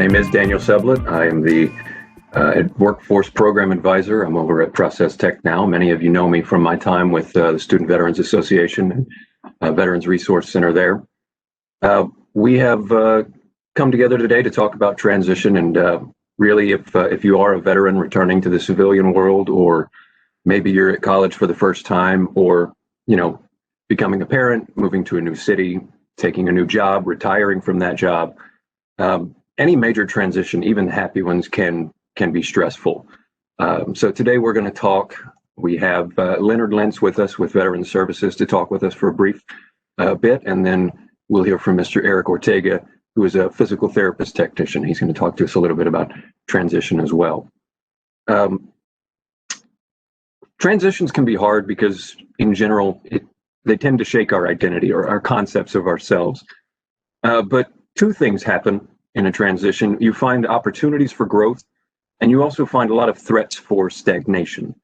name is Daniel Sublett. I am the Workforce Program Advisor. I'm over at Process Tech now. Many of you know me from my time with the Student Veterans Association and Veterans Resource Center there. We have come together today to talk about transition, and really if you are a veteran returning to the civilian world, or maybe you're at college for the first time, or becoming a parent, moving to a new city, taking a new job, retiring from that job, any major transition, even happy ones, can be stressful. So today we're going to talk. We have Leonard Lentz with us with Veterans Services to talk with us for a brief bit, and then we'll hear from Mr. Eric Ortega, who is a physical therapist technician. He's going to talk to us a little bit about transition as well. Transitions can be hard because, in general, they tend to shake our identity or our concepts of ourselves. But two things happen in a transition. You find opportunities for growth, and you also find a lot of threats for stagnation.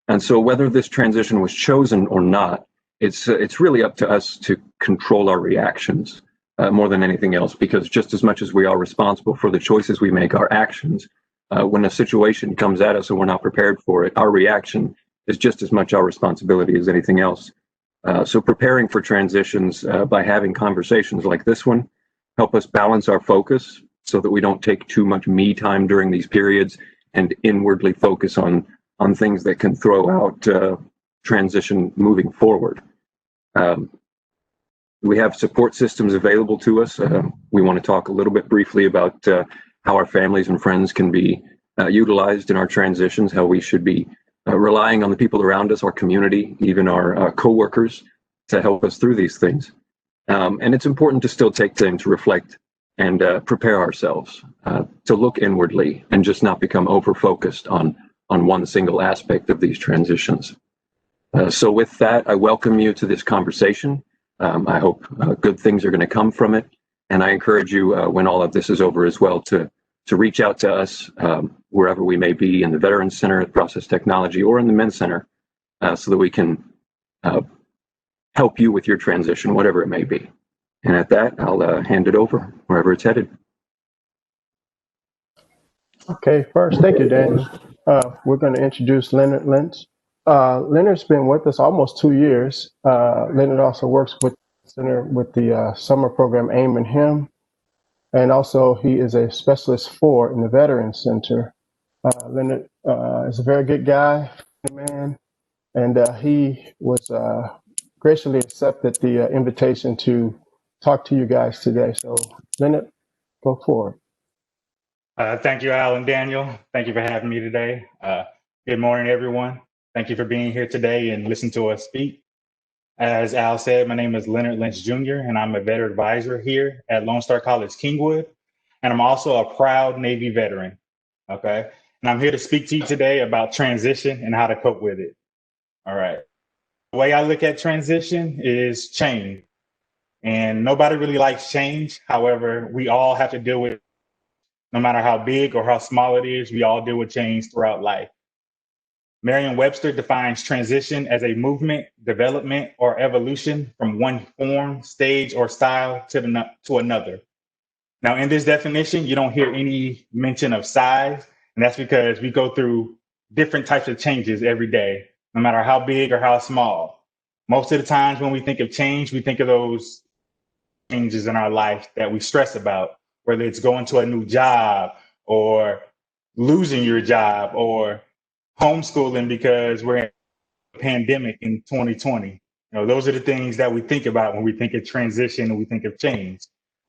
And so whether this transition was chosen or not, it's really up to us to control our reactions more than anything else, because just as much as we are responsible for the choices we make, our actions, when a situation comes at us and we're not prepared for it, our reaction is just as much our responsibility as anything else. So preparing for transitions by having conversations like this one help us balance our focus so that we don't take too much me time during these periods and inwardly focus on things that can throw out transition moving forward. We have support systems available to us. We want to talk a little bit briefly about how our families and friends can be utilized in our transitions, how we should be relying on the people around us, our community, even our coworkers, to help us through these things. And it's important to still take time to reflect and prepare ourselves to look inwardly and just not become over-focused on one single aspect of these transitions. So with that, I welcome you to this conversation. I hope good things are going to come from it. And I encourage you, when all of this is over as well, to reach out to us wherever we may be, in the Veterans Center, at Process Technology, or in the Men's Center, so that we can help you with your transition, whatever it may be. And at that, I'll hand it over wherever it's headed. Okay, first, thank you, Daniel. We're going to introduce Leonard Lentz. Leonard's been with us almost 2 years. Leonard also works with the center with the summer program AIM and HIM. And also he is a specialist in the Veterans Center. Leonard is a very good guy, man, and he was graciously accepted the invitation to talk to you guys today. So Leonard, go forward. Thank you, Al and Daniel. Thank you for having me today. Good morning, everyone. Thank you for being here today and listening to us speak. As Al said, my name is Leonard Lentz Jr., and I'm a veteran advisor here at Lone Star College-Kingwood. And I'm also a proud Navy veteran, okay? And I'm here to speak to you today about transition and how to cope with it, all right? The way I look at transition is change. And nobody really likes change. However, we all have to deal with it. No matter how big or how small it is, we all deal with change throughout life. Merriam-Webster defines transition as a movement, development, or evolution from one form, stage, or style to another. Now, in this definition, you don't hear any mention of size, and that's because we go through different types of changes every day, no matter how big or how small. Most of the times when we think of change, we think of those changes in our life that we stress about, whether it's going to a new job or losing your job or homeschooling because we're in a pandemic in 2020. Those are the things that we think about when we think of transition and we think of change.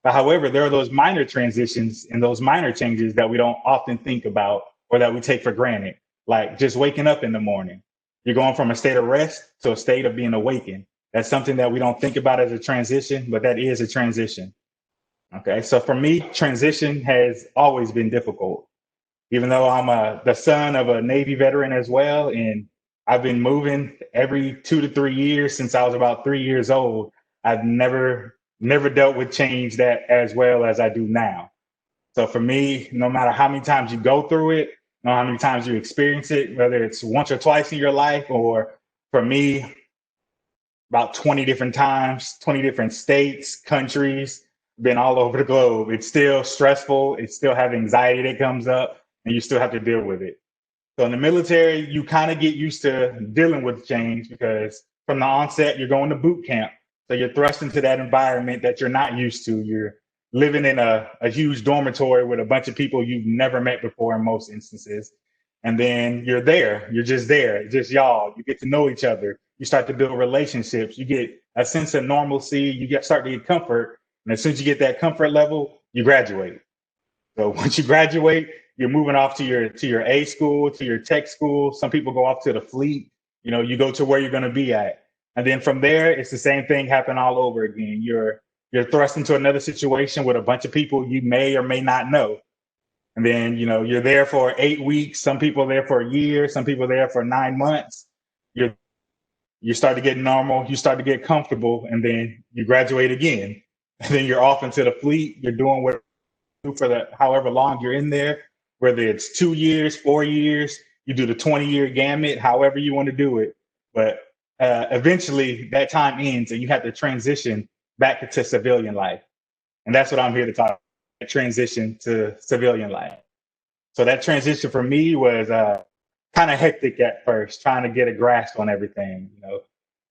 But however, there are those minor transitions and those minor changes that we don't often think about or that we take for granted, like just waking up in the morning. You're going from a state of rest to a state of being awakened. That's something that we don't think about as a transition, but that is a transition. Okay, so for me, transition has always been difficult. Even though I'm the son of a Navy veteran as well, and I've been moving every 2 to 3 years since I was about 3 years old, I've never dealt with change that as well as I do now. So for me, no matter how many times you go through it, no matter how many times you experience it, whether it's once or twice in your life, or for me, about 20 different times, 20 different states, countries, been all over the globe. It's still stressful. It still have anxiety that comes up, and you still have to deal with it. So in the military, you kind of get used to dealing with change because from the onset, you're going to boot camp. So you're thrust into that environment that you're not used to. You're living in a huge dormitory with a bunch of people you've never met before in most instances. And then you're there. You're just there. Just y'all. You get to know each other. You start to build relationships. You get a sense of normalcy. You start to get comfort. And as soon as you get that comfort level, you graduate. So once you graduate, you're moving off to your A school, to your tech school. Some people go off to the fleet. You go to where you're going to be at. And then from there, it's the same thing happen all over again. You're thrust into another situation with a bunch of people you may or may not know. And then, you're there for 8 weeks. Some people are there for a year. Some people are there for 9 months. You start to get normal. You start to get comfortable. And then you graduate again. And then you're off into the fleet. You're doing what you do for however long you're in there, whether it's 2 years, 4 years, you do the 20-year gamut, however you want to do it. But eventually that time ends and you have to transition back into civilian life. And that's what I'm here to talk about, transition to civilian life. So that transition for me was kind of hectic at first, trying to get a grasp on everything.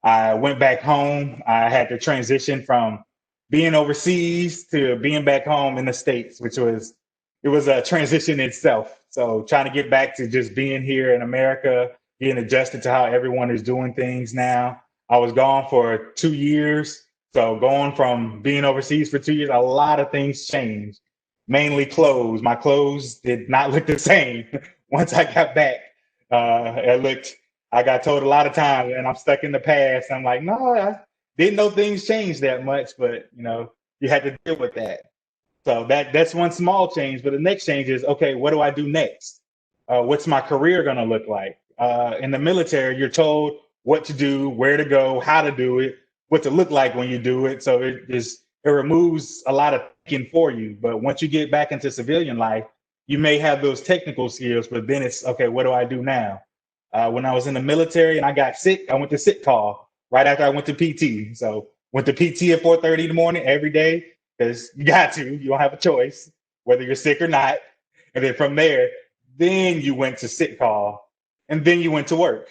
I went back home. I had to transition from being overseas to being back home in the States, it was a transition itself. So trying to get back to just being here in America, being adjusted to how everyone is doing things now. I was gone for 2 years. So going from being overseas for 2 years, a lot of things changed, mainly clothes. My clothes did not look the same once I got back. I got told a lot of times, and I'm stuck in the past. I'm like, no, I didn't know things changed that much, but you had to deal with that. So that's one small change. But the next change is, okay, what do I do next? What's my career going to look like? In the military, you're told what to do, where to go, how to do it, what to look like when you do it. So it removes a lot of thinking for you. But once you get back into civilian life, you may have those technical skills, but then it's, okay, what do I do now? When I was in the military and I got sick, I went to sick call right after I went to PT. So went to PT at 4:30 in the morning every day because you got to. You don't have a choice, whether you're sick or not. And then from there, then you went to sick call, and then you went to work.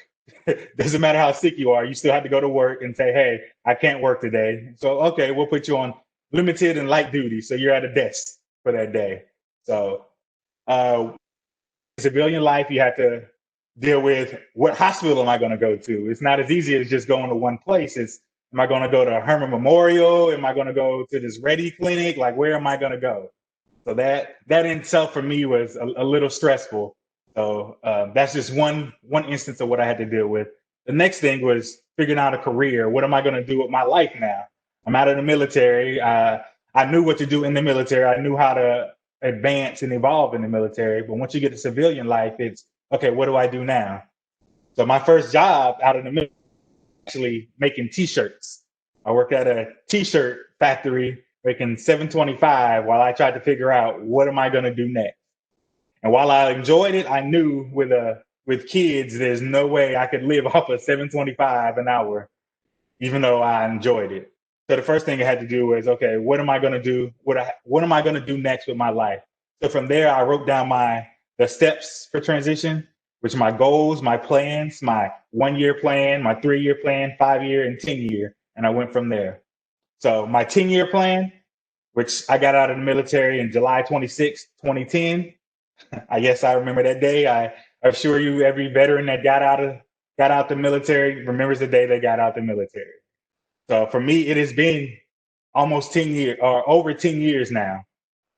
Doesn't matter how sick you are, you still have to go to work and say, hey, I can't work today. So, okay, we'll put you on limited and light duty. So you're at a desk for that day. So civilian life, you have to deal with what hospital am I going to go to? It's not as easy as just going to one place. It's, am I going to go to Herman Memorial? Am I going to go to this Ready Clinic? Like, where am I going to go? So that in itself for me was a little stressful. So that's just one instance of what I had to deal with. The next thing was figuring out a career. What am I going to do with my life now? I'm out of the military. I knew what to do in the military. I knew how to advance and evolve in the military. But once you get to civilian life, it's, okay, what do I do now? So my first job out of the military, actually making T-shirts. I worked at a T-shirt factory making $7.25 while I tried to figure out what am I going to do next. And while I enjoyed it, I knew with kids, there's no way I could live off of $7.25 an hour, even though I enjoyed it. So the first thing I had to do was, okay, what am I going to do? What am I going to do next with my life? So from there, I wrote down the steps for transition, which are my goals, my plans, my 1-year plan, my 3-year plan, 5-year, and 10-year. And I went from there. So my 10-year plan, which I got out of the military in July 26, 2010. I guess I remember that day. I assure you, every veteran that got out the military remembers the day they got out the military. So for me, it has been almost 10 years or over 10 years now.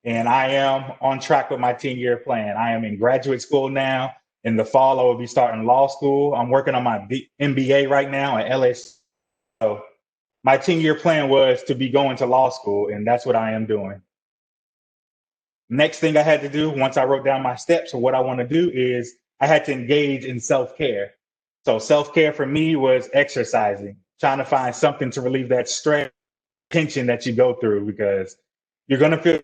And I am on track with my 10-year plan. I am in graduate school now. In the fall, I will be starting law school. I'm working on my MBA right now at LSC. So my 10-year plan was to be going to law school, and that's what I am doing. Next thing I had to do, once I wrote down my steps of what I want to do, is I had to engage in self-care. So self-care for me was exercising, trying to find something to relieve that stress, tension that you go through, because you're going to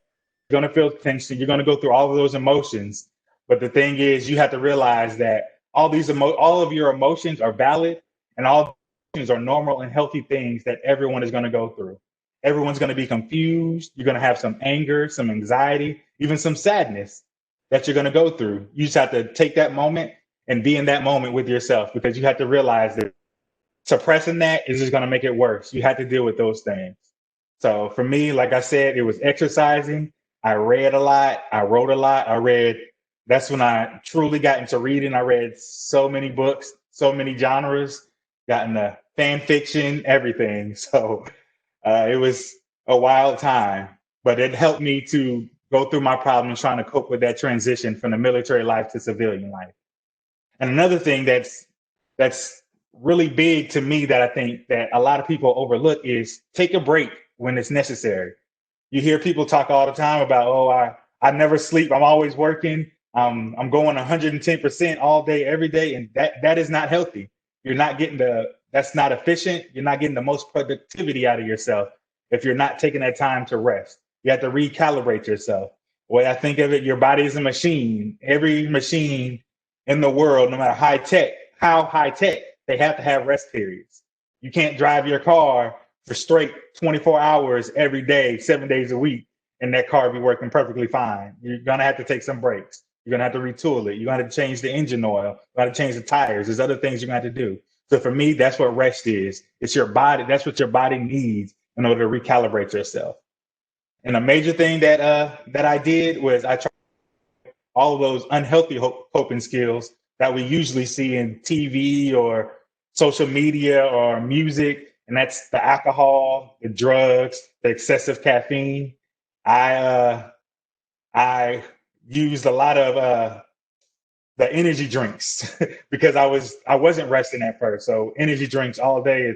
feel tension. You're going to go through all of those emotions. But the thing is, you have to realize that all of your emotions are valid, and all emotions are normal and healthy things that everyone is going to go through. Everyone's going to be confused. You're going to have some anger, some anxiety, even some sadness that you're going to go through. You just have to take that moment and be in that moment with yourself, because you have to realize that suppressing that is just going to make it worse. You have to deal with those things. So for me, like I said, it was exercising. I read a lot. I wrote a lot. That's when I truly got into reading. I read so many books, so many genres, got into fan fiction, everything. So it was a wild time, but it helped me to go through my problems trying to cope with that transition from the military life to civilian life. And another thing that's really big to me that I think that a lot of people overlook is take a break when it's necessary. You hear people talk all the time about, oh, I never sleep. I'm always working. I'm going 110% all day, every day. And that is not healthy. You're not getting that's not efficient. You're not getting the most productivity out of yourself if you're not taking that time to rest. You have to recalibrate yourself. The way I think of it, your body is a machine. Every machine in the world, no matter how high tech, they have to have rest periods. You can't drive your car for straight 24 hours every day, 7 days a week, and that car be working perfectly fine. You're going to have to take some breaks. You're going to have to retool it. You're going to have to change the engine oil. You're going to change the tires. There's other things you're going to have to do. So for me, that's what rest is. It's your body. That's what your body needs in order to recalibrate yourself. And a major thing that I did was I tried all of those unhealthy coping skills that we usually see in TV or social media or music. And that's the alcohol, the drugs, the excessive caffeine. I used a lot of the energy drinks because I wasn't resting at first. So energy drinks all day.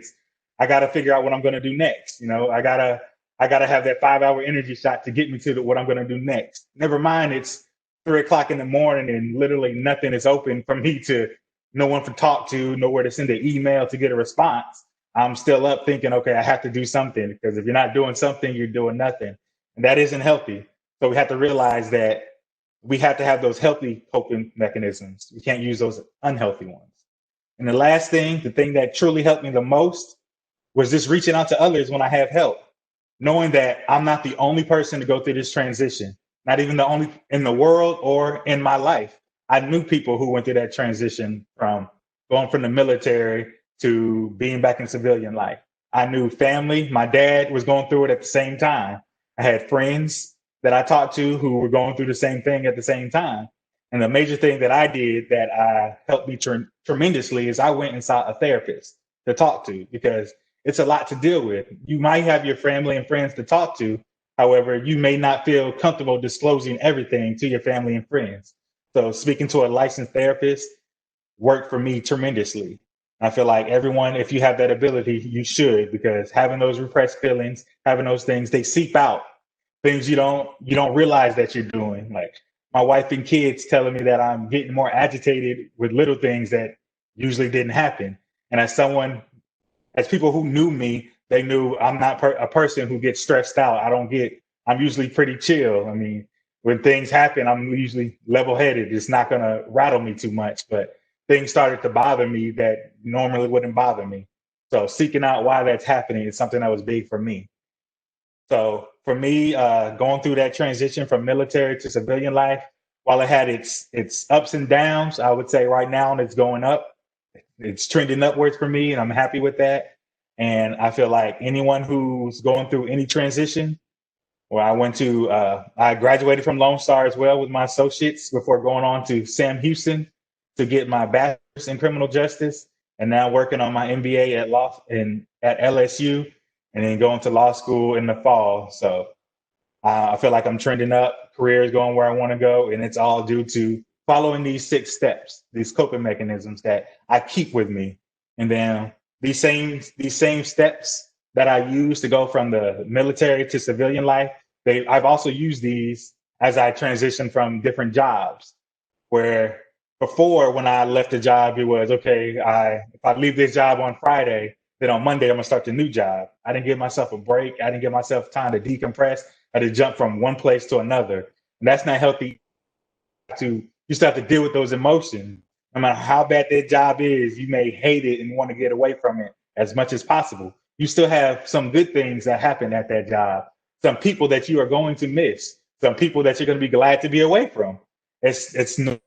I got to figure out what I'm going to do next. I gotta have that 5-hour energy shot to get me to what I'm going to do next. Never mind, it's 3 o'clock in the morning and literally nothing is open for me no one to talk to, nowhere to send an email to get a response. I'm still up thinking, okay, I have to do something, because if you're not doing something, you're doing nothing. And that isn't healthy. So we have to realize that we have to have those healthy coping mechanisms. We can't use those unhealthy ones. And the last thing, the thing that truly helped me the most was just reaching out to others when I have help, knowing that I'm not the only person to go through this transition, not even the only in the world or in my life. I knew people who went through that transition from going from the military to being back in civilian life. I knew family. My dad was going through it at the same time. I had friends that I talked to who were going through the same thing at the same time. And the major thing that I did that helped me tremendously is I went and saw a therapist to talk to, because it's a lot to deal with. You might have your family and friends to talk to. However, you may not feel comfortable disclosing everything to your family and friends. So speaking to a licensed therapist worked for me tremendously. I feel like everyone, if you have that ability, you should, because having those repressed feelings, having those things, they seep out. Things you don't realize that you're doing. Like my wife and kids telling me that I'm getting more agitated with little things that usually didn't happen. And as people who knew me, they knew I'm not a person who gets stressed out. I'm usually pretty chill. I mean, when things happen, I'm usually level-headed. It's not going to rattle me too much, but things started to bother me that normally wouldn't bother me. So seeking out why that's happening is something that was big for me. So for me, going through that transition from military to civilian life, while it had its ups and downs, I would say right now it's going up. It's trending upwards for me, and I'm happy with that. And I feel like anyone who's going through any transition, I graduated from Lone Star as well with my associates before going on to Sam Houston to get my bachelor's in criminal justice, and now working on my MBA at LSU, and then going to law school in the fall. So I feel like I'm trending up, career is going where I want to go, and it's all due to following these 6 steps, these coping mechanisms that I keep with me. And then these same steps that I use to go from the military to civilian life, I've also used these as I transition from different jobs, where before, when I left the job, it was, okay, if I leave this job on Friday, then on Monday, I'm going to start the new job. I didn't give myself a break. I didn't give myself time to decompress. I had to jump from one place to another. And that's not healthy. You still have to deal with those emotions. No matter how bad that job is, you may hate it and want to get away from it as much as possible. you still have some good things that happen at that job, some people that you are going to miss, some people that you're going to be glad to be away from. It's no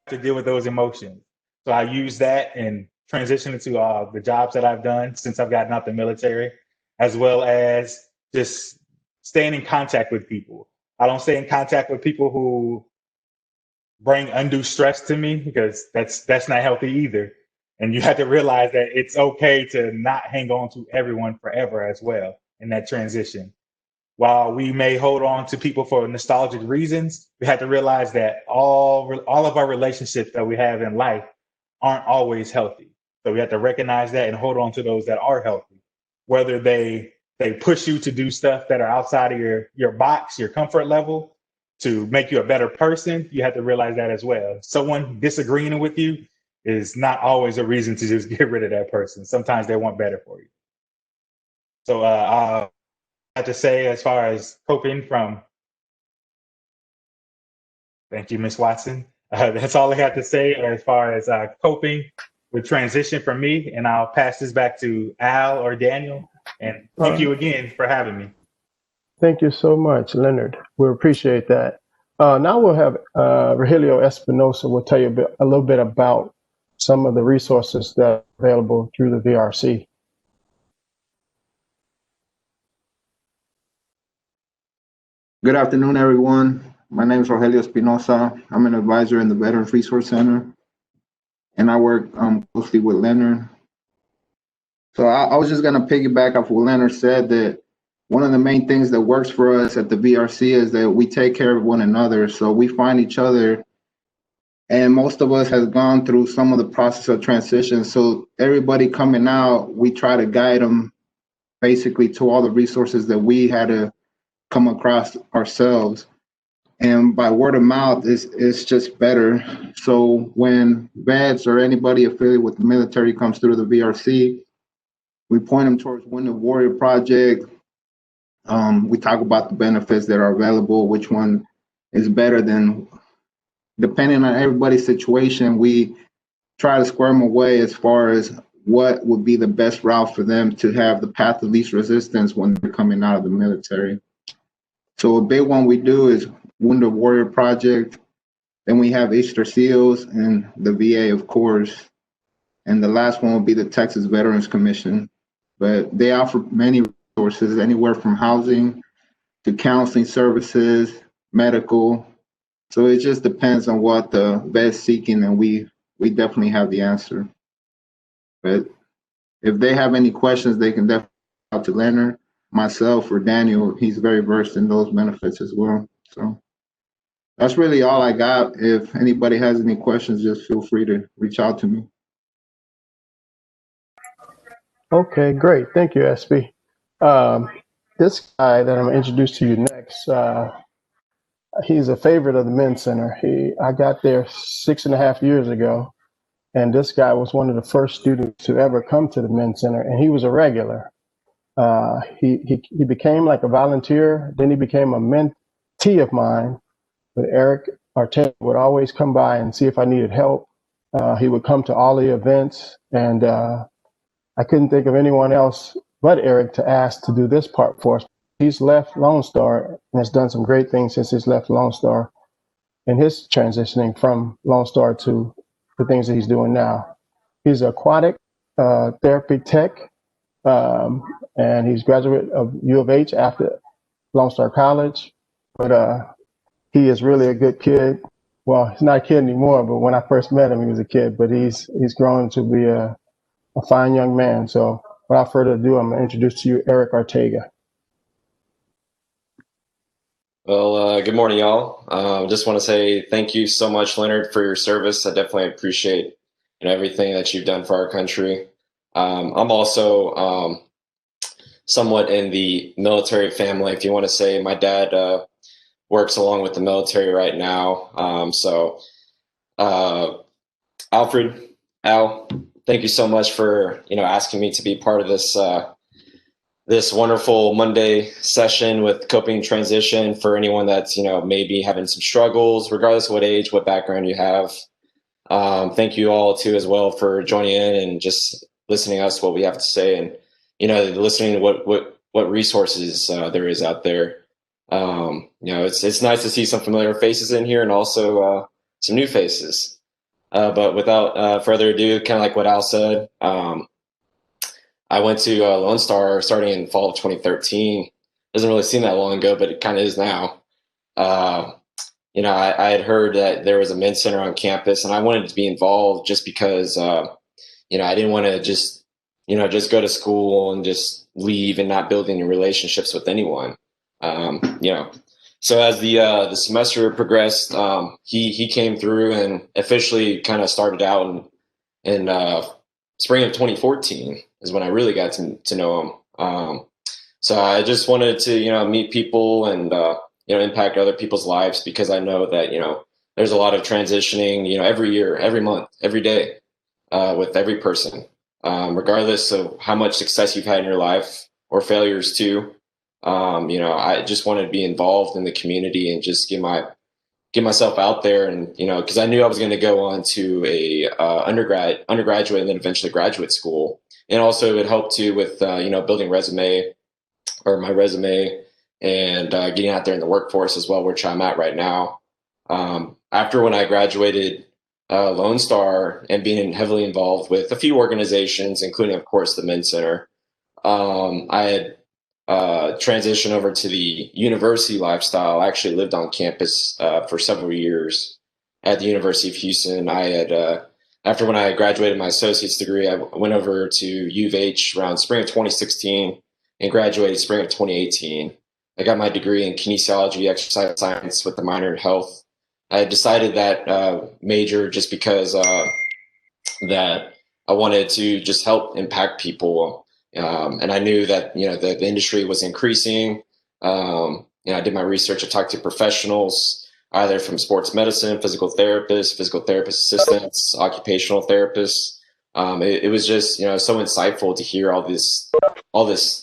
to deal with those emotions. So I use that and transition into the jobs that I've done since I've gotten out the military, as well as just staying in contact with people. I don't stay in contact with people who bring undue stress to me, because that's not healthy either. And you have to realize that it's okay to not hang on to everyone forever as well in that transition. While we may hold on to people for nostalgic reasons, we have to realize that all of our relationships that we have in life aren't always healthy. So we have to recognize that and hold on to those that are healthy, whether they push you to do stuff that are outside of your box, your comfort level, to make you a better person. You have to realize that as well. Someone disagreeing with you is not always a reason to just get rid of that person. Sometimes they want better for you. So I have to say, as far as coping from, thank you, Ms. Watson. That's all I have to say as far as coping with transition for me. And I'll pass this back to Al or Daniel. And thank you again for having me. Thank you so much, Leonard. We appreciate that. Now we'll have Rogelio Espinosa will tell you a little bit about some of the resources that are available through the VRC. Good afternoon, everyone. My name is Rogelio Espinosa. I'm an advisor in the Veterans Resource Center, and I work closely with Leonard. So I was just going to piggyback off what Leonard said, that one of the main things that works for us at the VRC is that we take care of one another. So we find each other, and most of us has gone through some of the process of transition. So everybody coming out, we try to guide them basically to all the resources that we had to come across ourselves. And by word of mouth, it's just better. So when vets or anybody affiliated with the military comes through the VRC, we point them towards Wounded Warrior Project. We talk about the benefits that are available, which one is better than, depending on everybody's situation, we try to square them away as far as what would be the best route for them to have the path of least resistance when they're coming out of the military. So a big one we do is Wounded Warrior Project. Then we have Easter Seals and the VA, of course. And the last one will be the Texas Veterans Commission. But they offer many resources, anywhere from housing to counseling services, medical. So it just depends on what the vet's seeking, and we definitely have the answer. But if they have any questions, they can definitely talk to Leonard, myself, or Daniel. He's very versed in those benefits as well. So that's really all I got. If anybody has any questions, just feel free to reach out to me. Okay, great. Thank you, SB. This guy that I'm going to introduce to you next, he's a favorite of the Men's Center. I got there 6.5 years ago, and this guy was one of the first students to ever come to the Men's Center, and he was a regular. He became like a volunteer, then he became a mentee of mine. But Eric Arteta would always come by and see if I needed help. He would come to all the events, and I couldn't think of anyone else but Eric to ask to do this part for us. He's left Lone Star and has done some great things since he's left Lone Star and his transitioning from Lone Star to the things that he's doing now. He's an aquatic therapy tech, and he's graduate of U of H after Lone Star College. But he is really a good kid. Well, he's not a kid anymore, but when I first met him, he was a kid. But he's grown to be a fine young man. So without further ado, I'm going to introduce to you Eric Artega. Well, good morning, y'all. Just want to say thank you so much, Leonard, for your service. I definitely appreciate everything that you've done for our country. I'm also somewhat in the military family, if you want to say. My dad works along with the military right now. Alfred, Al, thank you so much for asking me to be part of this this wonderful Monday session with coping transition for anyone that's maybe having some struggles, regardless of what age, what background you have. Thank you all too as well for joining in and just listening to us what we have to say. And listening to what resources there is out there. It's nice to see some familiar faces in here and also some new faces. But without further ado, kind of like what Al said, I went to Lone Star starting in fall of 2013. Doesn't really seem that long ago, but it kind of is now. I had heard that there was a men's center on campus, and I wanted to be involved just because, I didn't want to just go to school and just leave and not build any relationships with anyone. So as the semester progressed, he came through and officially kind of started out in spring of 2014 is when I really got to know him. So I just wanted to meet people and impact other people's lives, because I know that there's a lot of transitioning every year, every month, every day with every person, regardless of how much success you've had in your life or failures too. I just wanted to be involved in the community and just get myself out there, and because I knew I was going to go on to a undergraduate and then eventually graduate school, and also it would help too with building my resume and getting out there in the workforce as well, which I'm at right now. After when I graduated Lone Star and being heavily involved with a few organizations, including of course the Men's Center, I had transition over to the university lifestyle. I actually lived on campus for several years at the University of Houston. I had, after when I graduated my associate's degree, I went over to U of H around spring of 2016 and graduated spring of 2018. I got my degree in kinesiology, exercise science with a minor in health. I had decided that major just because that I wanted to just help impact people. And I knew that, the industry was increasing. I did my research. I talked to professionals, either from sports medicine, physical therapist assistants, occupational therapists. It was just, so insightful to hear all this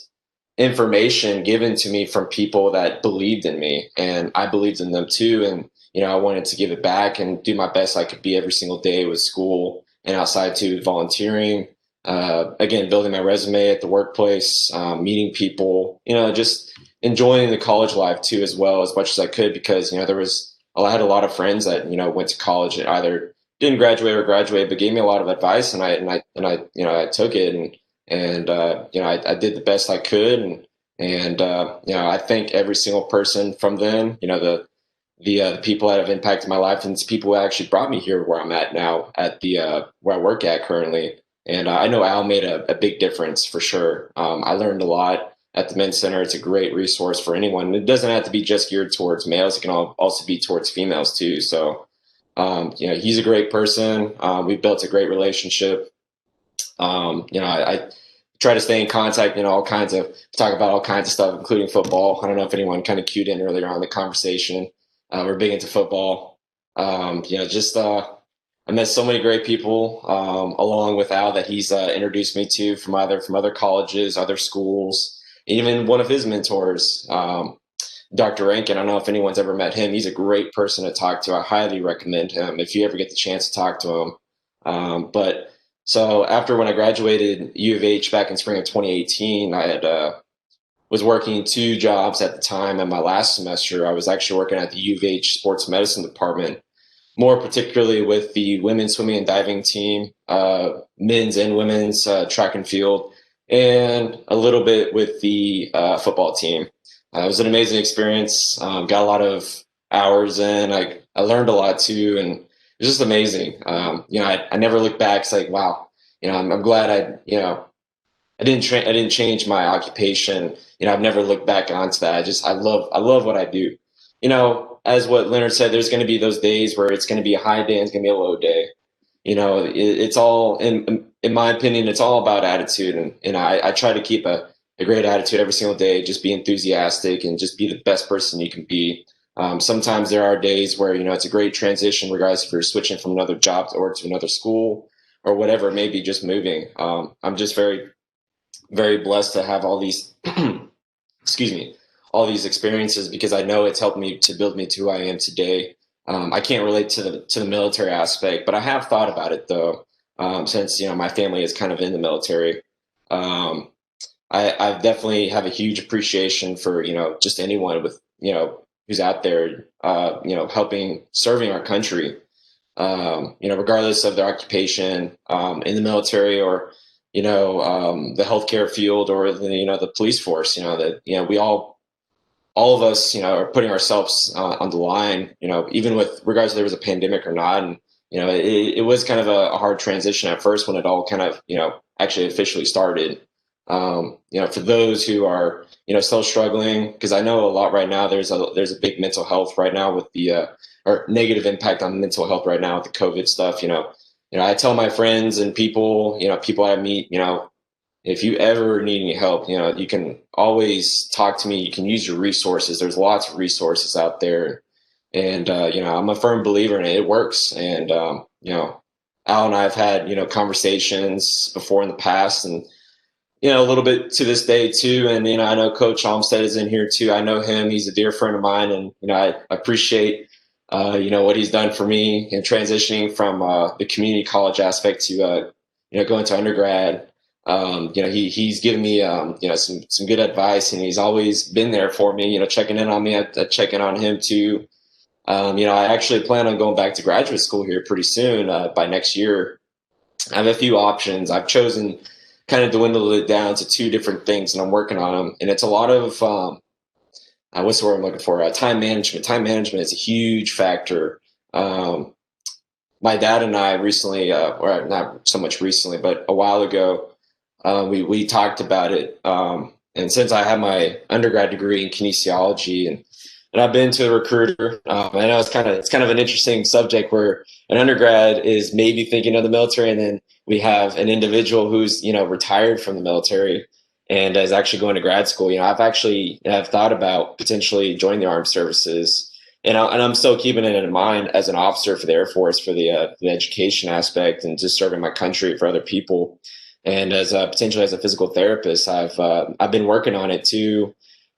information given to me from people that believed in me, and I believed in them too. And, I wanted to give it back and do my best I could be every single day with school and outside too, volunteering. Again, building my resume at the workplace, meeting people, just enjoying the college life too, as well, as much as I could, because, I had a lot of friends that, went to college and either didn't graduate or graduate, but gave me a lot of advice, and I took it, and I did the best I could. And I thank every single person from then, the people that have impacted my life, and it's people who actually brought me here where I'm at now at the, where I work at currently. And I know Al made a big difference for sure. I learned a lot at the Men's Center. It's a great resource for anyone. It doesn't have to be just geared towards males. It can also be towards females too. So, he's a great person. We've built a great relationship. I try to stay in contact, talk about all kinds of stuff, including football. I don't know if anyone kind of cued in earlier on the conversation. We're big into football. I met so many great people along with Al that he's introduced me to from other colleges, other schools, even one of his mentors, Dr. Rankin. I don't know if anyone's ever met him. He's a great person to talk to. I highly recommend him if you ever get the chance to talk to him. But so after when I graduated U of H back in spring of 2018, I had was working 2 jobs at the time. In my last semester, I was actually working at the U of H sports medicine department, more particularly with the women's swimming and diving team, men's and women's track and field, and a little bit with the football team. It was an amazing experience. Got a lot of hours in. I learned a lot too, and it was just amazing. I never look back. It's like, wow, I'm glad I didn't change my occupation. I've never looked back onto that. I love what I do. As what Leonard said, there's going to be those days where it's going to be a high day and it's going to be a low day. It's all, in my opinion, it's all about attitude. And I try to keep a great attitude every single day, just be enthusiastic and just be the best person you can be. Sometimes there are days where, it's a great transition, regardless if you're switching from another job or to another school or whatever it may be, just moving. I'm just very, very blessed to have all these, all these experiences, because I know it's helped me to build me to who I am today. I can't relate to the military aspect, but I have thought about it though, since my family is kind of in the military. I definitely have a huge appreciation for, just anyone with, who's out there, helping, serving our country, regardless of their occupation, in the military or, the healthcare field or the police force, that, we all of us, are putting ourselves on the line, even with regards to there was a pandemic or not. And, it was kind of a hard transition at first when it all kind of, actually officially started. For those who are, still struggling, because I know a lot right now, there's a big mental health right now with the, or negative impact on mental health right now with the COVID stuff. I tell my friends and people, people I meet, if you ever need any help, you can always talk to me. You can use your resources. There's lots of resources out there. And, I'm a firm believer in it. It works. And, Al and I have had, conversations before in the past and, a little bit to this day too. And, I know Coach Olmsted is in here too. I know him. He's a dear friend of mine. And, I appreciate, what he's done for me in transitioning from the community college aspect to, going to undergrad. He's given me, some good advice, and he's always been there for me, checking in on me. I check in on him too. I actually plan on going back to graduate school here pretty soon, by next year. I have a few options. I've chosen kind of dwindled it down to 2 different things, and I'm working on them. And it's a lot of, what's the word I'm looking for? Time management. Time management is a huge factor. My dad and I recently, or not so much recently, but a while ago, we talked about it. And since I have my undergrad degree in kinesiology and I've been to a recruiter, I know it's kind of an interesting subject where an undergrad is maybe thinking of the military, and then we have an individual who's, retired from the military and is actually going to grad school. I've thought about potentially joining the armed services, and I'm still keeping it in mind as an officer for the Air Force for the education aspect and just serving my country for other people. And as potentially as a physical therapist, I've been working on it too.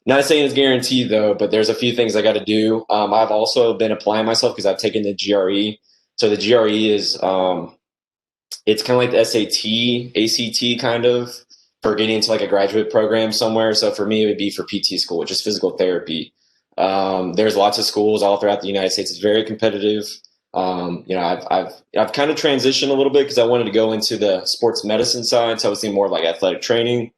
Not saying it's guaranteed though, but there's a few things I got to do. I've also been applying myself because I've taken the GRE. So the GRE is it's kind of like the SAT, ACT kind of for getting into like a graduate program somewhere. So for me, it would be for PT school, which is physical therapy. There's lots of schools all throughout the United States. It's very competitive. I've kind of transitioned a little bit because I wanted to go into the sports medicine side. So I was thinking more like athletic training.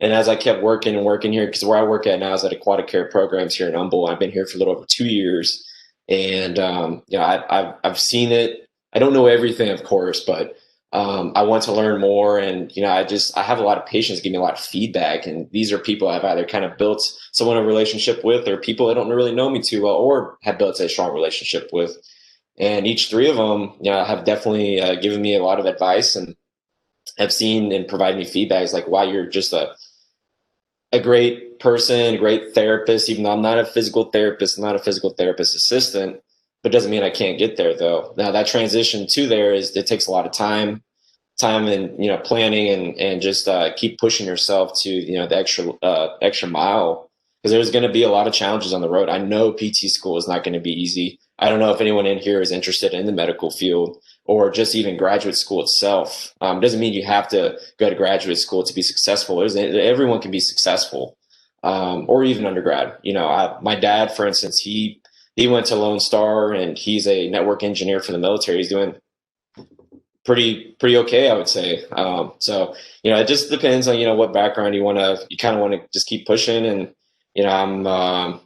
And as I kept working here, because where I work at now is at Aquatic Care Programs here in Humboldt. I've been here for a little over 2 years. And, I've seen it. I don't know everything, of course, but I want to learn more. And, I have a lot of patients give me a lot of feedback. And these are people I've either kind of built someone a relationship with, or people that don't really know me too well, or have built a strong relationship with. And each 3 of them, have definitely given me a lot of advice and have seen and provided me feedback. It's like, wow, you're just a great person, a great therapist, even though I'm not a physical therapist, I'm not a physical therapist assistant, but doesn't mean I can't get there though. Now that transition to there it takes a lot of time and, planning and just keep pushing yourself to, the extra mile, because there's going to be a lot of challenges on the road. I know PT school is not going to be easy. I don't know if anyone in here is interested in the medical field or just even graduate school itself. Doesn't mean you have to go to graduate school to be successful. Everyone can be successful, or even undergrad. My dad, for instance, he went to Lone Star and he's a network engineer for the military. He's doing pretty okay, I would say. So, it just depends on, what background you kind of want to just keep pushing. And, I'm,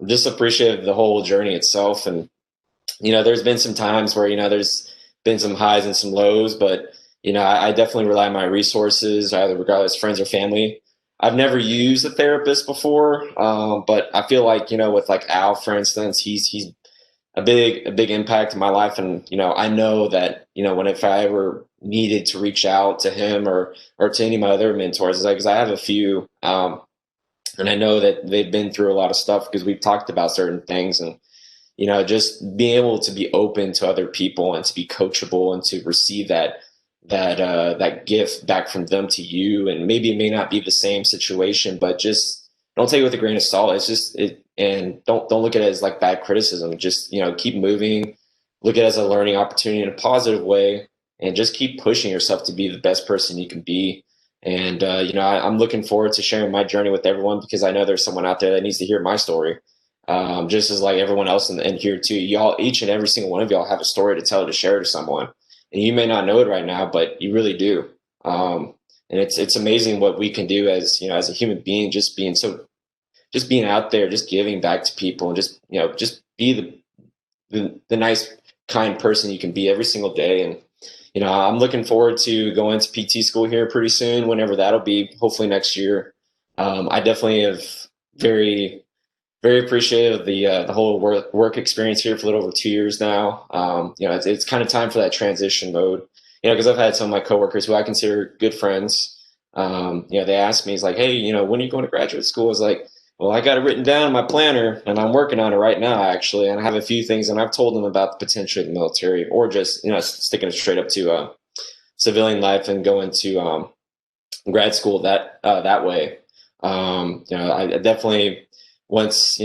just appreciate the whole journey itself. And, there's been some times where, there's been some highs and some lows, but, I definitely rely on my resources, either regardless friends or family. I've never used a therapist before, but I feel like, with like Al, for instance, he's a big impact in my life. And, I know that, if I ever needed to reach out to him or to any of my other mentors, because I have a few, and I know that they've been through a lot of stuff because we've talked about certain things. And, just being able to be open to other people and to be coachable and to receive that gift back from them to you. And maybe it may not be the same situation, but just don't take it with a grain of salt. It's just and don't look at it as like bad criticism. Just, keep moving, look at it as a learning opportunity in a positive way. and just keep pushing yourself to be the best person you can be. And, I'm looking forward to sharing my journey with everyone, because I know there's someone out there that needs to hear my story. Just as like everyone else in here too, y'all, each and every single one of y'all have a story to tell, to share to someone. And you may not know it right now, but you really do. And it's amazing what we can do as a human being, just being out there, just giving back to people, and just be the nice, kind person you can be every single day. And I'm looking forward to going to PT school here pretty soon, whenever that'll be, hopefully next year. I definitely have very, very appreciative of the whole work experience here for a little over 2 years now. It's kind of time for that transition mode, because I've had some of my coworkers who I consider good friends. They asked me, it's like, hey, when are you going to graduate school? I was like, well, I got it written down in my planner, and I'm working on it right now, actually. And I have a few things, and I've told them about the potential of the military, or just, sticking it straight up to civilian life and going to grad school that way. I definitely, once,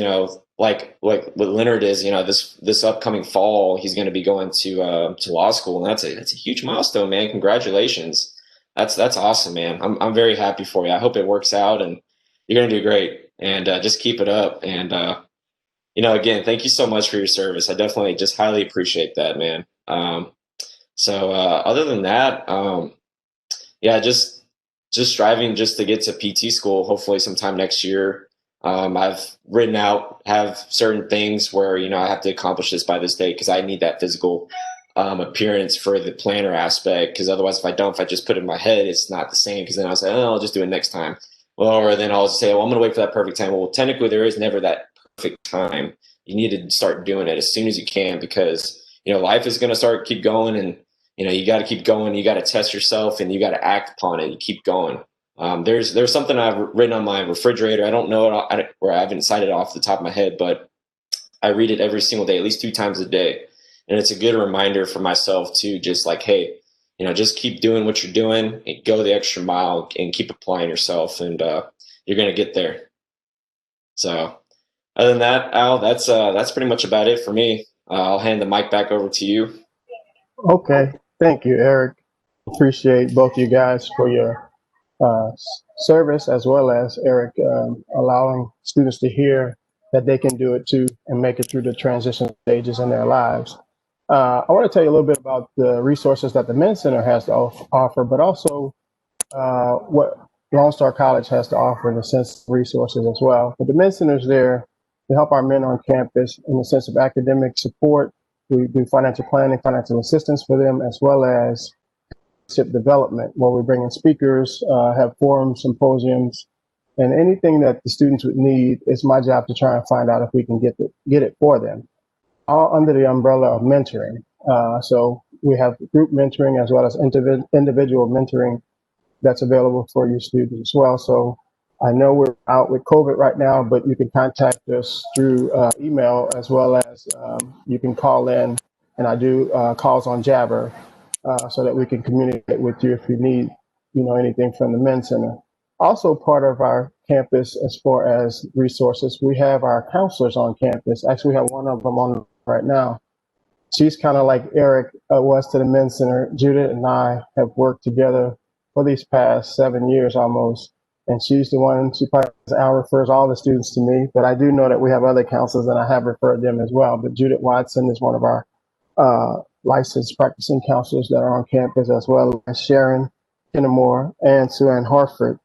like what Leonard is, this upcoming fall, he's going to be going to law school, and that's a huge milestone, man. Congratulations. That's awesome, man. I'm very happy for you. I hope it works out, and you're going to do great. And just keep it up. And, again, thank you so much for your service. I definitely just highly appreciate that, man. Other than that, just striving just to get to PT school, hopefully sometime next year. I've written out, have certain things where, I have to accomplish this by this date, because I need that physical appearance for the planner aspect. Because otherwise, if I just put it in my head, it's not the same. Because then I'll say, oh, I'll just do it next time. Or then I'll say, well, I'm going to wait for that perfect time. Well, technically, there is never that perfect time. You need to start doing it as soon as you can, because, life is going to keep going, and, you got to keep going. You got to test yourself, and you got to act upon it. You keep going. There's something I've written on my refrigerator. I don't know it, or I haven't cited it off the top of my head, but I read it every single day, at least 2 times a day. And it's a good reminder for myself to just like, hey, just keep doing what you're doing, and go the extra mile, and keep applying yourself, and you're going to get there. So other than that, Al, that's pretty much about it for me. I'll hand the mic back over to you. Okay. Thank you, Eric. Appreciate both you guys for your service, as well as Eric allowing students to hear that they can do it too and make it through the transition stages in their lives. I want to tell you a little bit about the resources that the Men's Center has to offer, but also what Lone Star College has to offer in the sense of resources as well. But the Men's Center is there to help our men on campus in the sense of academic support. We do financial planning, financial assistance for them, as well as leadership development, where we bring in speakers, have forums, symposiums, and anything that the students would need. It's my job to try and find out if we can get it for them, all under the umbrella of mentoring. So we have group mentoring as well as individual mentoring that's available for you students as well. So I know we're out with COVID right now, but you can contact us through email, as well as you can call in, and I do calls on Jabber, so that we can communicate with you if you need, anything from the Men's Center. Also part of our campus, as far as resources, we have our counselors on campus. Actually, we have one of them on right now. She's kind of like Eric was to the Men's Center. Judith and I have worked together for these past 7 years almost. And she's the one, she probably refers all the students to me, but I do know that we have other counselors, and I have referred them as well. But Judith Watson is one of our licensed practicing counselors that are on campus, as well as Sharon Kennemore and Sue-Ann Harford.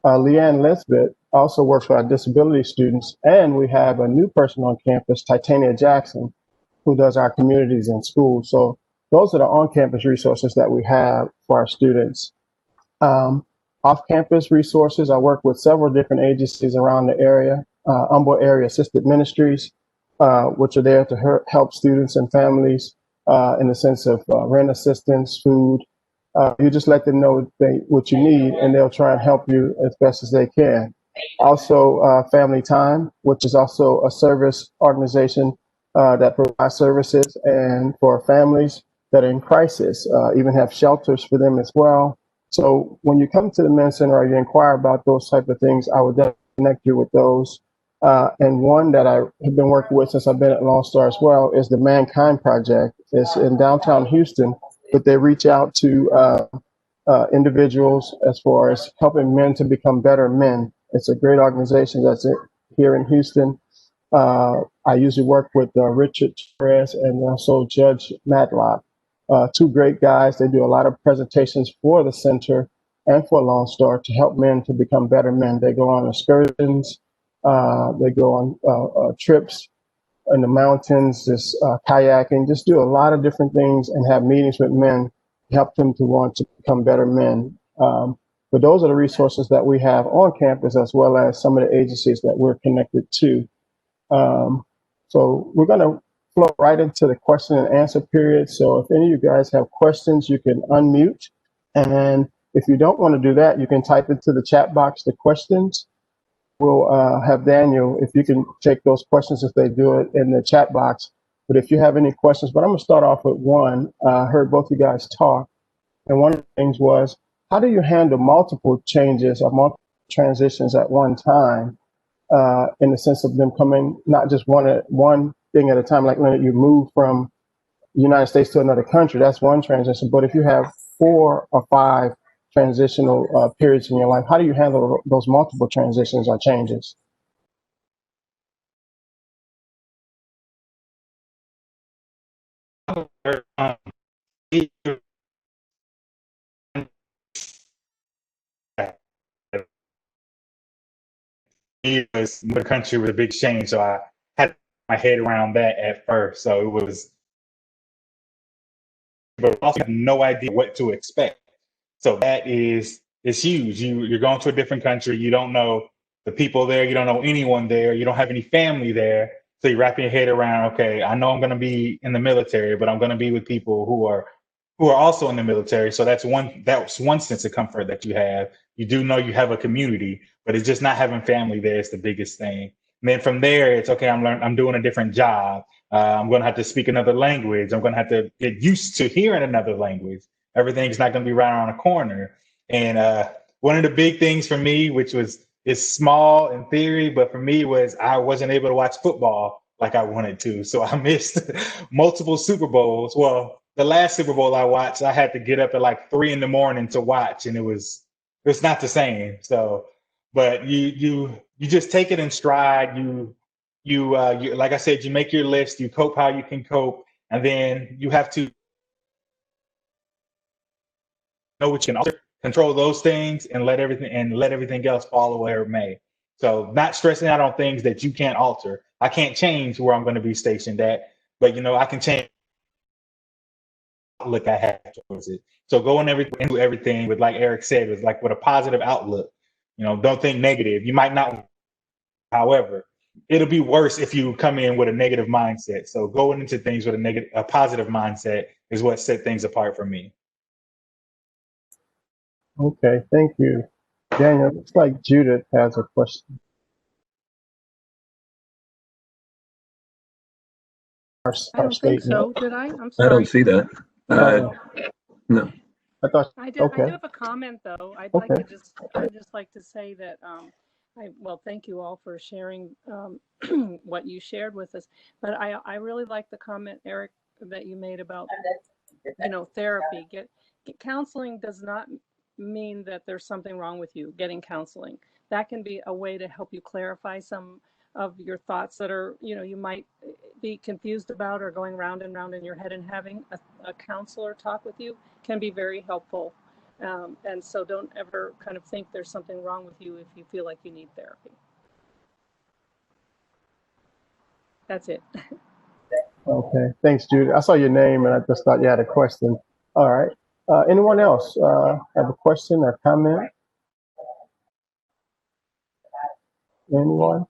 Leanne Lisbeth also works for our disability students, and we have a new person on campus, Titania Jackson, who does our communities in school. So those are the on-campus resources that we have for our students. Off-campus resources, I work with several different agencies around the area, Humboldt Area Assisted Ministries, which are there to help students and families in the sense of rent assistance, food. You just let them know what you need, and they'll try and help you as best as they can. Also, Family Time, which is also a service organization that provides services and for families that are in crisis, even have shelters for them as well. So when you come to the Men's Center or you inquire about those type of things, I would definitely connect you with those. And one that I have been working with since I've been at Lone Star as well is the Mankind Project. It's in downtown Houston, but they reach out to individuals as far as helping men to become better men. It's a great organization that's here in Houston. I usually work with Richard Perez and also Judge Matlock, two great guys. They do a lot of presentations for the center and for Lone Star to help men to become better men. They go on excursions, they go on trips in the mountains, just kayaking, just do a lot of different things and have meetings with men, help them to want to become better men. But those are the resources that we have on campus, as well as some of the agencies that we're connected to. So we're going to flow right into the question and answer period. So if any of you guys have questions, you can unmute. And if you don't want to do that, you can type into the chat box the questions. We'll have Daniel, if you can take those questions if they do it in the chat box. But if you have any questions, but I'm going to start off with one. I heard both you guys talk. And one of the things was, how do you handle multiple changes or multiple transitions at one time? In the sense of them coming, not just one thing at a time, like when you move from the United States to another country, that's one transition. But if you have 4 or 5 transitional periods in your life, how do you handle those multiple transitions or changes? It was the country with a big change, so I had my head around that at first. So it was, but also had no idea what to expect. So that is huge. You're going to a different country. You don't know the people there. You don't know anyone there. You don't have any family there. So you wrap your head around, okay, I know I'm going to be in the military, but I'm going to be with people who are also in the military. So that's one sense of comfort that you have. You do know you have a community, but it's just not having family there is the biggest thing. And then from there, it's okay. I'm doing a different job. I'm going to have to speak another language. I'm going to have to get used to hearing another language. Everything's not going to be right around the corner. And one of the big things for me, which is small in theory, but for me was I wasn't able to watch football like I wanted to. So I missed multiple Super Bowls. Well, the last Super Bowl I watched, I had to get up at like 3 a.m. to watch, and it's not the same. So, but you just take it in stride. You like I said, you make your list. You cope how you can cope, and then you have to know what you can alter, control those things, and let everything else fall where it may. So, not stressing out on things that you can't alter. I can't change where I'm going to be stationed at, but I can change outlook I have towards it. So going into everything with, like Eric said, was like with a positive outlook. Don't think negative. You might not. However, it'll be worse if you come in with a negative mindset. So going into things with a positive mindset is what set things apart for me. Okay, thank you. Daniel, looks like Judith has a question. I don't think so. Did I? I'm I sorry. don't see that. No. I thought. I do Okay. have a comment though. I'd just like to say that thank you all for sharing what you shared with us. But I really like the comment, Eric, that you made about therapy. Counseling does not mean that there's something wrong with you getting counseling. That can be a way to help you clarify some of your thoughts that are, you might be confused about or going round and round in your head, and having a counselor talk with you can be very helpful. And so don't ever kind of think there's something wrong with you if you feel like you need therapy. That's it. Okay, thanks, Judith. I saw your name and I just thought you had a question. All right. Anyone else have a question or comment? Anyone?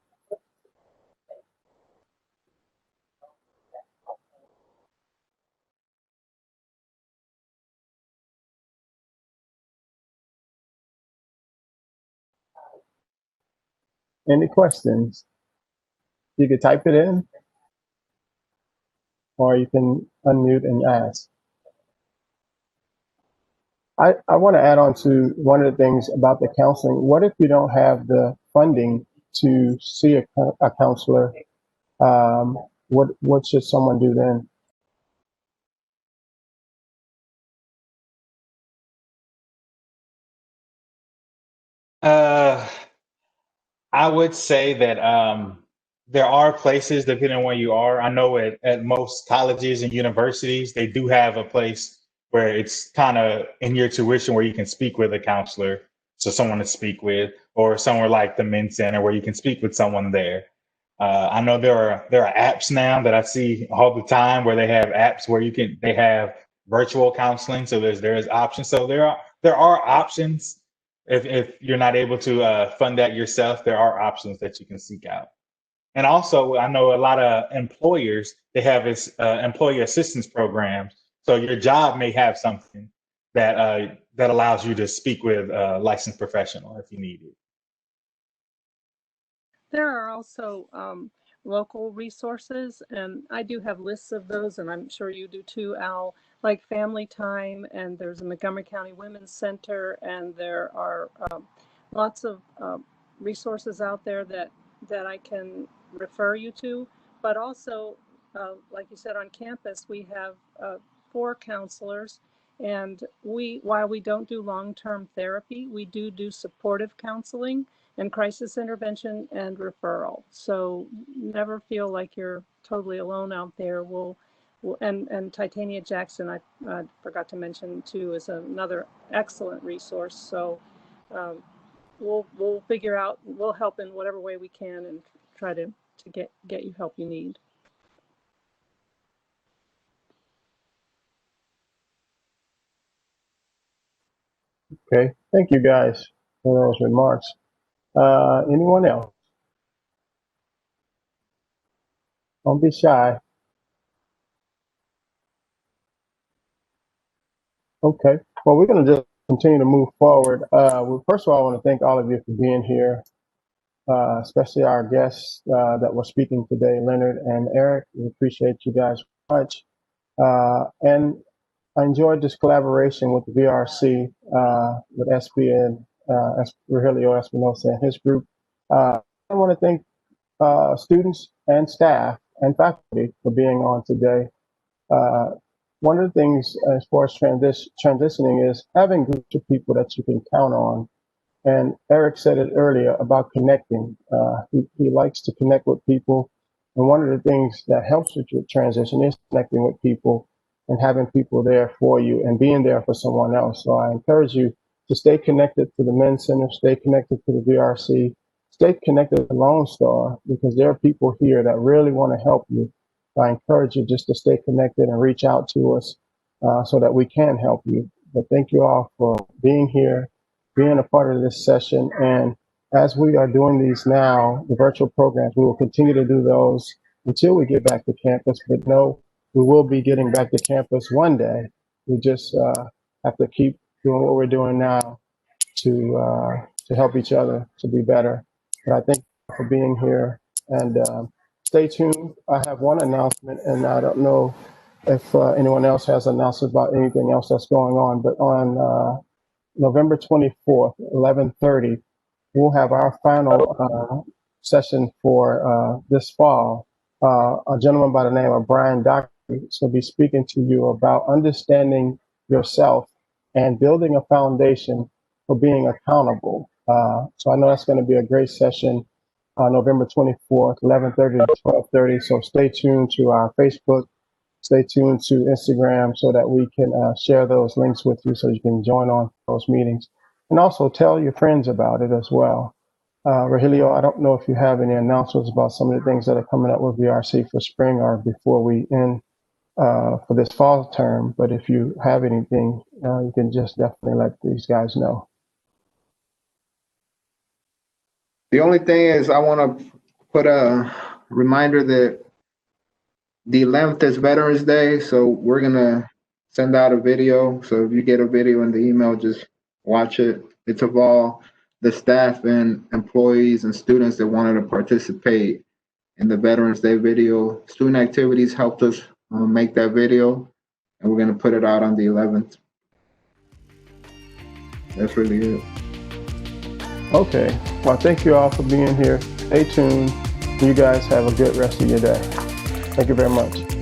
Any questions? You can type it in, or you can unmute and ask. I want to add on to one of the things about the counseling. What if you don't have the funding to see a counselor? What should someone do then? I would say that there are places, depending on where you are. I know at most colleges and universities, they do have a place where it's kind of in your tuition where you can speak with a counselor, so someone to speak with, or somewhere like the Men's Center where you can speak with someone there. I know there are apps now that I see all the time where they have apps where they have virtual counseling. So there's options. So there are options. If you're not able to fund that yourself, there are options that you can seek out. And also, I know a lot of employers, they have this employee assistance programs. So your job may have something that allows you to speak with a licensed professional if you need it. There are also local resources, and I do have lists of those, and I'm sure you do too, Al, like Family Time, and there's a Montgomery County Women's Center, and there are lots of resources out there that I can refer you to. But also, like you said, on campus, we have 4 counselors, and while we don't do long-term therapy, we do supportive counseling and crisis intervention and referral. So never feel like you're totally alone out there. And Titania Jackson, I forgot to mention too, is another excellent resource. So we'll figure out, we'll help in whatever way we can and try to get you help you need. Okay, thank you guys for those remarks. Anyone else? Don't be shy. Okay, well, we're going to just continue to move forward. Well, first of all, I want to thank all of you for being here, especially our guests that were speaking today, Leonard and Eric. We appreciate you guys much. And I enjoyed this collaboration with the VRC, with SB and Rogelio Espinosa and his group. I want to thank students and staff and faculty for being on today. One of the things as far as transitioning is having groups of people that you can count on. And Eric said it earlier about connecting. He likes to connect with people. And one of the things that helps with your transition is connecting with people and having people there for you and being there for someone else. So I encourage you to stay connected to the Men's Center, stay connected to the VRC, stay connected to Lone Star, because there are people here that really want to help you. I encourage you just to stay connected and reach out to us so that we can help you. But thank you all for being here, being a part of this session. And as we are doing these now, the virtual programs, we will continue to do those until we get back to campus. But no, we will be getting back to campus one day. We just have to keep doing what we're doing now to help each other to be better. But I thank you for being here, and stay tuned. I have one announcement, and I don't know if anyone else has announced about anything else that's going on, but on November 24th, 11:30, we'll have our final session for this fall. A gentleman by the name of Brian Dockery will be speaking to you about understanding yourself and building a foundation for being accountable. So I know that's going to be a great session, November 24th, 11:30 to 12:30. So stay tuned to our Facebook, stay tuned to Instagram so that we can share those links with you so you can join on those meetings. And also tell your friends about it as well. Rogelio, I don't know if you have any announcements about some of the things that are coming up with VRC for spring or before we end for this fall term, but if you have anything, you can just definitely let these guys know. The only thing is I want to put a reminder that the 11th is Veterans Day, so we're going to send out a video. So if you get a video in the email, just watch it. It's of all the staff and employees and students that wanted to participate in the Veterans Day video. Student activities helped us make that video, and we're going to put it out on the 11th. That's really it. Okay. Well, thank you all for being here. Stay tuned. You guys have a good rest of your day. Thank you very much.